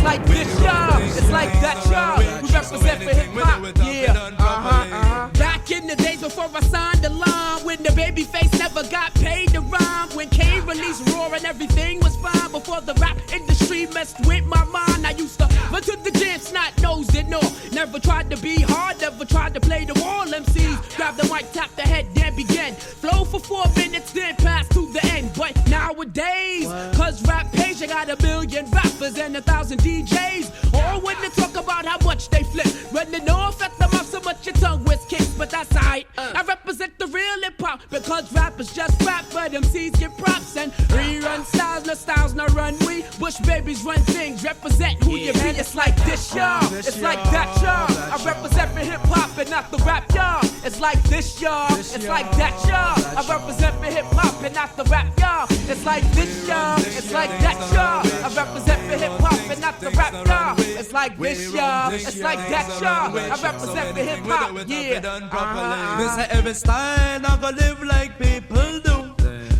like this, y'all. It's like that, y'all. We represent for hip hop, yeah. Back in the days before I signed the line, when the baby face never got paid to rhyme, when Kane released Roar and everything was fine, before the rap industry messed with my mind, I used to run to the gym, snot-nosed and all. Never tried to be hard, never tried to play the wall. MCs grab the mic, tap the head, then begin. Flow for 4 minutes, then pass to the end. But nowadays, cause rap page, I got 1 million rappers and 1,000 DJs. All when they talk about how much they flip, running off at the mouth so much your tongue was kicked. But that's alright, I represent the real hip hop, because rappers just rap, but MCs get props and rerun styles, no run we. Bush babies run things, represent who you be. It's like this, y'all. It's like that, y'all. I represent for hip hop and not the rap, y'all. It's like this, y'all. It's like that, y'all. I represent for hip hop and not the rap, y'all. It's like this, y'all. It's like that, y'all. I represent for hip hop and not the rap, y'all. It's like this, y'all. It's like that, y'all. I represent for hip hop, yeah. Me say every style not gonna live like people do.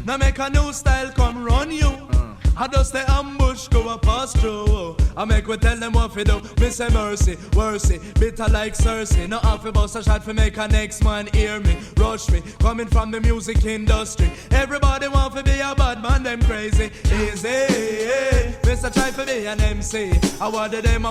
Now make a new style come run you. I just the ambush go a pass through. I make we tell them what we do. Me say mercy, worcy, bitter like Cersei. No half a bust a shot for make a next man hear me. Rush me, coming from the music industry. Everybody want to be a bad man, them crazy. Easy, Mr. try for be an MC. I wanted them,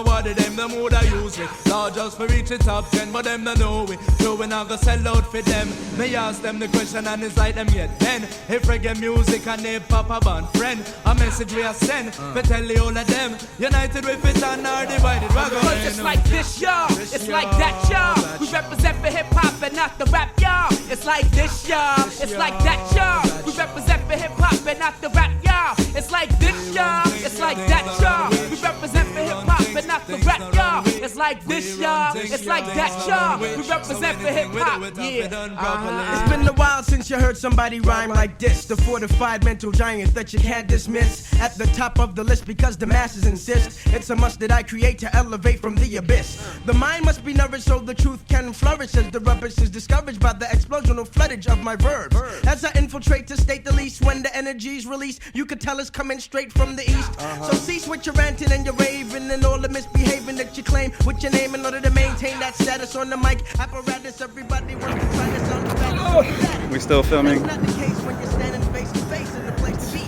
them would I use me. Not just for reach the top 10, but them don't know we. So we not gonna sell out for them. Me ask them the question and it's like them yet then. If reggae music and hip hop a band friend, I message we are send, but tell you all of them, united with it and are divided. Cause it's like this, y'all. It's like that, y'all. We represent for hip hop and not the rap, y'all. It's like this, y'all. It's like that, y'all. We represent for hip hop and not the rap, y'all. It's like this, y'all. It's like that, y'all. We represent for hip hop and not the rap, y'all. It's like this, y'all. It's like that, y'all. We represent for hip hop, yeah. It's been a while since you heard somebody rhyme like this. The fortified mental giant that you can't dismiss. At the top of the list because the masses insist. It's a must that I create to elevate from the abyss. The mind must be nourished so the truth can flourish, as the rubbish is discouraged by the explosional floodage of my verbs. As I infiltrate to state the least, when the energy's released, you could tell it's coming straight from the east. So cease with your ranting and your raving and all the misbehaving that you claim with your name in order to maintain that status on the mic apparatus. Everybody wants to try to sound better. We still filming? That's not the case when you're standing face to face in the place to be.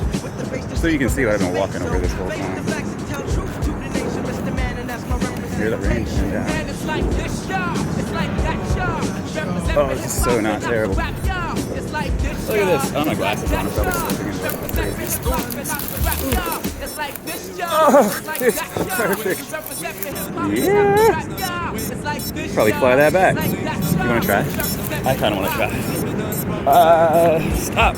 So you can see that I've been walking over this whole time. Hear that rain coming down. Oh, this is so not terrible. Look at this. Oh, my glasses on. I'm probably oh, it's perfect. Yeah. Probably fly that back. You want to try? I kind of want to try. Stop.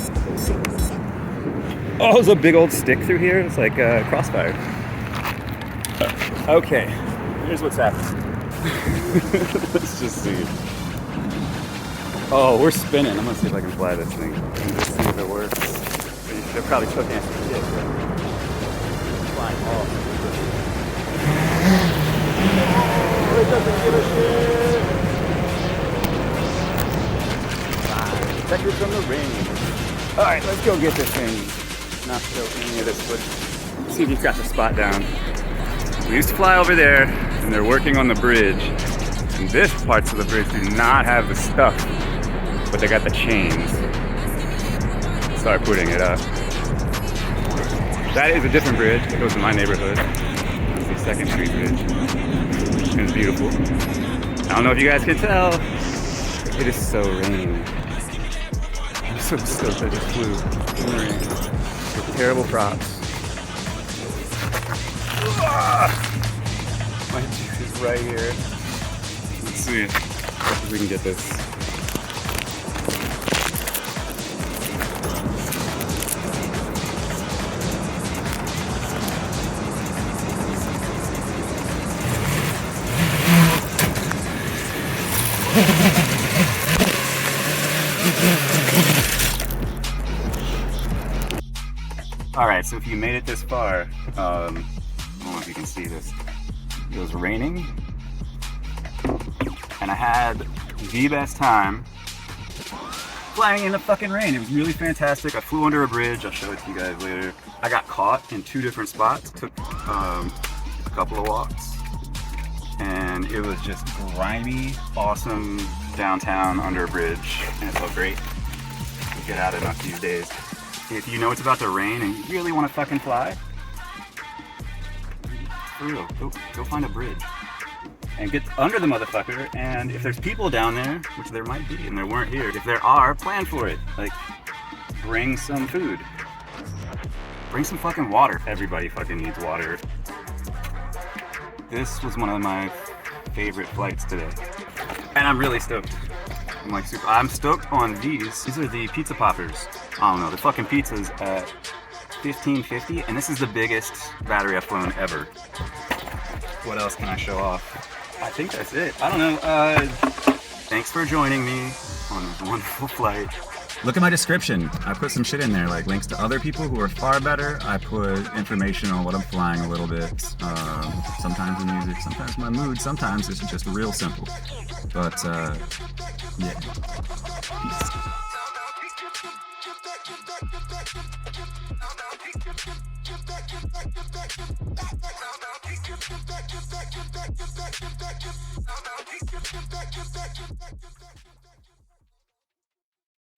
Oh, there's a big old stick through here. It's like crossfire. Okay, here's what's happening. Let's just see. Oh, we're spinning. I'm gonna see if I can fly this thing and just see if it works. They're probably cooking after the shit, but flying off. Oh, it doesn't give a shit. Fine. Protect it from the rain. All right, let's go get this thing. Not show any of this footage. Let's see if you've got the spot down. We used to fly over there, and they're working on the bridge. And this parts of the bridge do not have the stuff, but they got the chains. Start putting it up. That is a different bridge. It goes to my neighborhood. It's the 2nd Street Bridge. It's beautiful. I don't know if you guys can tell. It is so rainy. I'm so stoked I just flew in the rain. Terrible props. My juice is right here. Let's see if we can get this. Alright, so if you made it this far, I don't know if you can see this. It was raining, and I had the best time flying in the fucking rain. It was really fantastic. I flew under a bridge. I'll show it to you guys later. I got caught in 2 different spots. Took a couple of walks, and it was just grimy, awesome downtown under a bridge, and it felt great. You get out enough these days. If you know it's about to rain and you really want to fucking fly, for real, go find a bridge and get under the motherfucker. And if there's people down there, which there might be, and there weren't here, if there are, plan for it. Like, bring some food. Bring some fucking water. Everybody fucking needs water. This was one of my favorite flights today. And I'm really stoked. I'm stoked on these. These are the pizza poppers. I don't know, the fucking pizza's at $15.50, and this is the biggest battery I've flown ever. What else can I show off? I think that's it. I don't know. Thanks for joining me on this wonderful flight. Look at my description. I put some shit in there, like links to other people who are far better. I put information on what I'm flying a little bit. Sometimes the music, sometimes my mood, sometimes it's just real simple. But, yeah. Peace.